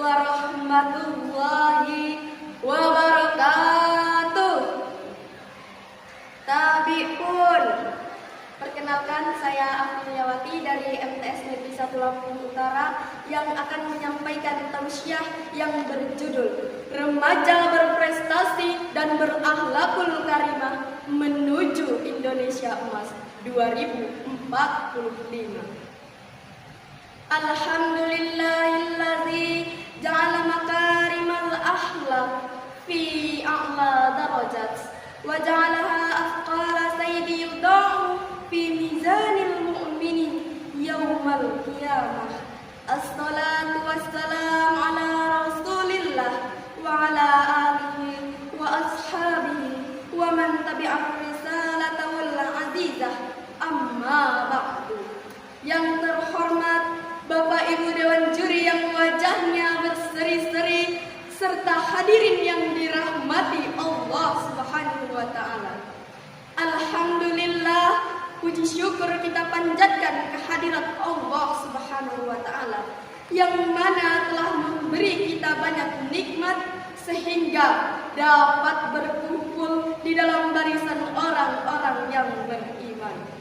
warahmatullahi wabarakatuh. Tabi'un. Perkenalkan, saya Afiliawati dari MTS Negeri 1 Lampung Utara yang akan menyampaikan tausiah yang berjudul Remaja Berprestasi dan Berakhlakul Karimah Menuju Indonesia Emas 2045. Alhamdulillahilladzi ja'ala makarimal akhlaq fi a'la darajat wa ja'alaha afqala sayyidi yudau fi mizanil mu'minin yaumal qiyamah. Assalatu wassalamu ala rasulillah wa ala alihi wa ashabihi wa man tabi'ah risalata wal azizah, amma ba'du. Yang terhormat Bapak Ibu Dewan Juri yang wajahnya berseri-seri serta hadirin yang dirahmati Allah Subhanahu wa taala. Alhamdulillah, puji syukur kita panjatkan kehadirat Allah Subhanahu wa taala yang mana telah memberi kita banyak nikmat sehingga dapat berkumpul di dalam barisan orang-orang yang beriman.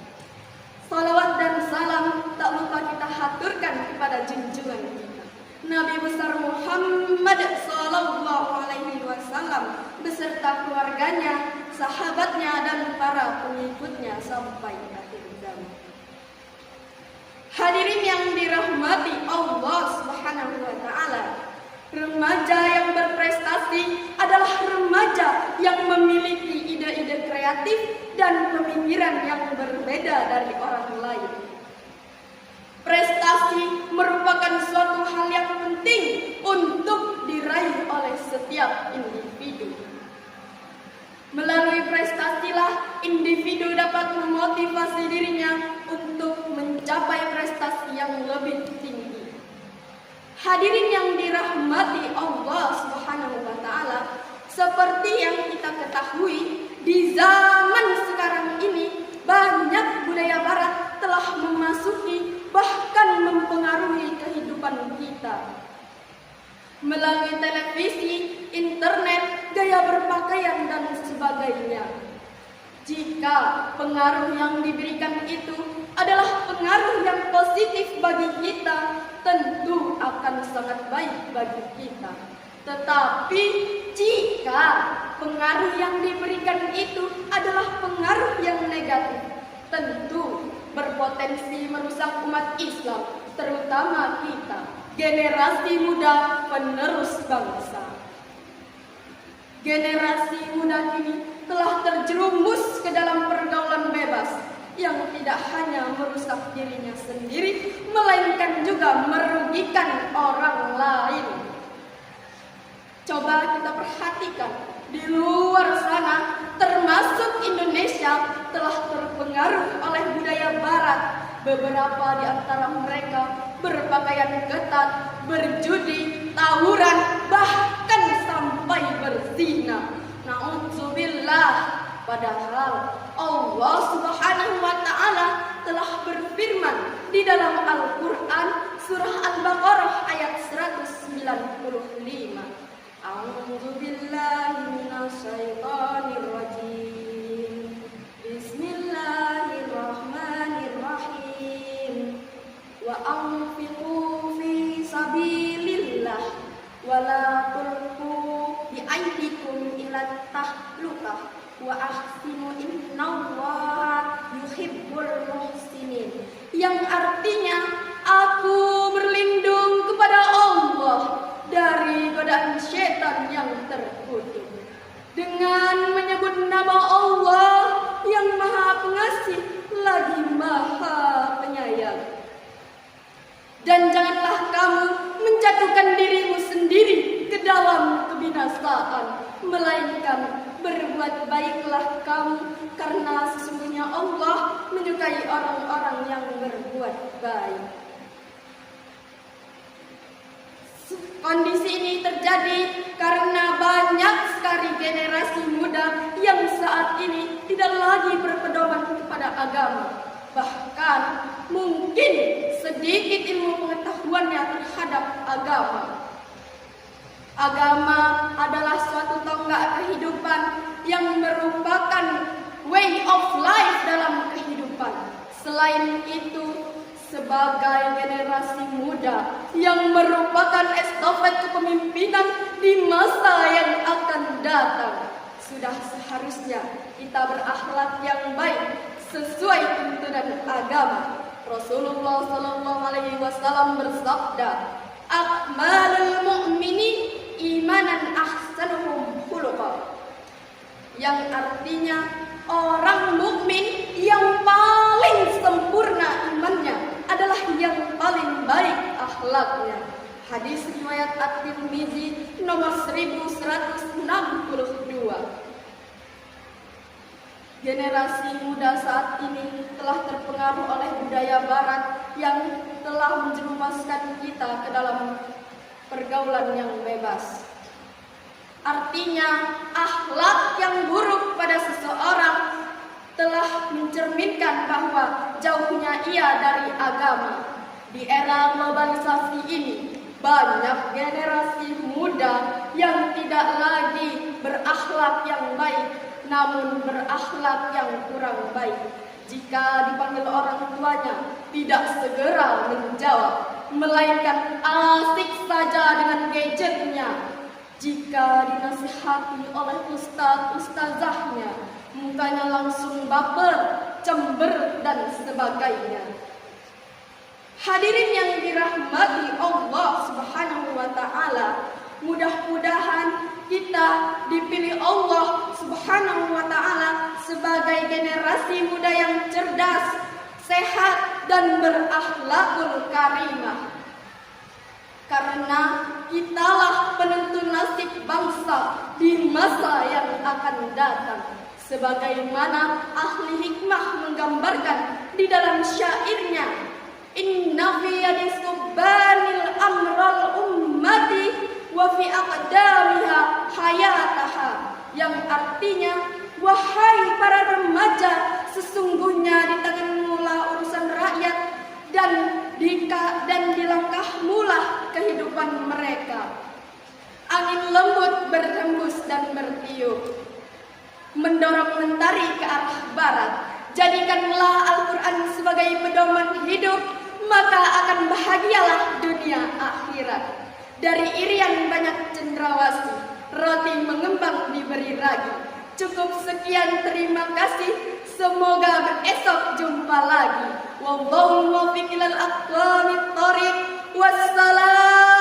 Salawat dan salam tak lupa kita haturkan kepada junjungan kita Nabi besar Muhammad sallallahu alaihi wasallam beserta keluarganya, sahabatnya dan para pengikutnya sampai akhir zaman. Hadirin yang dirahmati Allah Subhanahu wa taala, remaja yang berprestasi adalah remaja yang memiliki ide-ide kreatif dan pemikiran yang berbeda dari orang lain. Prestasi merupakan suatu hal yang penting untuk diraih oleh setiap individu. Melalui prestasilah individu dapat memotivasi dirinya untuk mencapai prestasi yang lebih tinggi. Hadirin yang dirahmati Allah Subhanahu wa taala, seperti yang kita ketahui, di zaman sekarang ini banyak budaya barat telah memasuki bahkan mempengaruhi kehidupan kita. Melalui televisi, internet, gaya berpakaian dan sebagainya. Jika pengaruh yang diberikan itu adalah pengaruh yang positif bagi kita, tentu akan sangat baik bagi kita. Tetapi jika pengaruh yang diberikan itu adalah pengaruh yang negatif, tentu berpotensi merusak umat Islam, terutama kita, generasi muda penerus bangsa. Generasi muda kini telah terjerumus ke dalam pergaulan bebas yang tidak hanya merusak dirinya sendiri, melainkan juga merugikan orang lain. Coba kita perhatikan, di luar sana, termasuk Indonesia, telah terpengaruh oleh budaya barat. Beberapa di antara mereka berpakaian ketat, berjudi, tawuran, bahkan sampai berzina. Na'udzubillah. Padahal Allah Subhanahu wa taala telah berfirman di dalam Al-Qur'an surah Al-Baqarah ayat 195. A'udzu billahi minasyaitonir rajim. Bismillahirrahmanirrahim. Wa anfiqu fi sabilillah wa la tulqu bi aydikum ila tahlukah wa ahsinu innallaha yuhibbul muhsinin. Yang artinya, aku berlindung kepada Allah dari godaan syaitan yang terkutuk dengan menyebut nama Allah yang Maha Pengasih lagi Maha Penyayang. Dan janganlah kamu menjatuhkan dirimu sendiri ke dalam kebinasaan, melainkan berbuat baiklah kamu, karena sesungguhnya Allah menyukai orang-orang yang berbuat baik. Kondisi ini terjadi karena banyak sekali generasi muda yang saat ini tidak lagi berpedoman kepada agama. Bahkan mungkin sedikit ilmu pengetahuannya terhadap agama. Agama adalah suatu tonggak kehidupan yang merupakan way of life dalam kehidupan. Selain itu, sebagai generasi muda yang merupakan estafet kepemimpinan di masa yang akan datang, sudah seharusnya kita berakhlak yang baik sesuai tuntunan agama. Rasulullah SAW bersabda, "Akmalul mu'mini imanan ahsanuhum khuluqa." Yang artinya orang mukmin yang paling sempurna imannya adalah yang paling baik akhlaknya. Hadis riwayat At-Tirmizi nomor 1162. Generasi muda saat ini telah terpengaruh oleh budaya barat yang telah menjerumuskan kita ke dalam pergaulan yang bebas. Artinya, akhlak yang buruk pada seseorang telah mencerminkan bahwa jauhnya ia dari agama. Di era globalisasi ini, banyak generasi muda yang tidak lagi berakhlak yang baik, namun berakhlak yang kurang baik. Jika dipanggil orang tuanya, tidak segera menjawab, melainkan asik saja dengan gadgetnya. Jika dinasihati oleh ustaz-ustazahnya, mukanya langsung baper, cember, dan sebagainya. Hadirin yang dirahmati Allah Subhanahu wa Ta'ala, mudah-mudahan kita dipilih Allah Subhanahu wa Ta'ala sebagai generasi muda yang cerdas, sehat, dan berakhlakul karimah. Karena kitalah penentu nasib bangsa di masa yang akan datang. Sebagaimana ahli hikmah menggambarkan di dalam syairnya, "Inna fi yadi subbanil amral ummati wa fi aqdamiha hayataha." Yang artinya, wahai para remaja, sesungguhnya di tanganmulah urusan rakyat dan di langkahmulah kehidupan mereka. Angin lembut berhembus dan bertiup, mendorong mentari ke arah barat. Jadikanlah Al-Quran sebagai pedoman hidup, maka akan bahagialah dunia akhirat. Dari irian banyak cendrawasih, roti mengembang diberi ragi. Cukup sekian, terima kasih. Semoga besok jumpa lagi. Wallahu muwaffiq ilal aqwamit thoriq. Wassalam.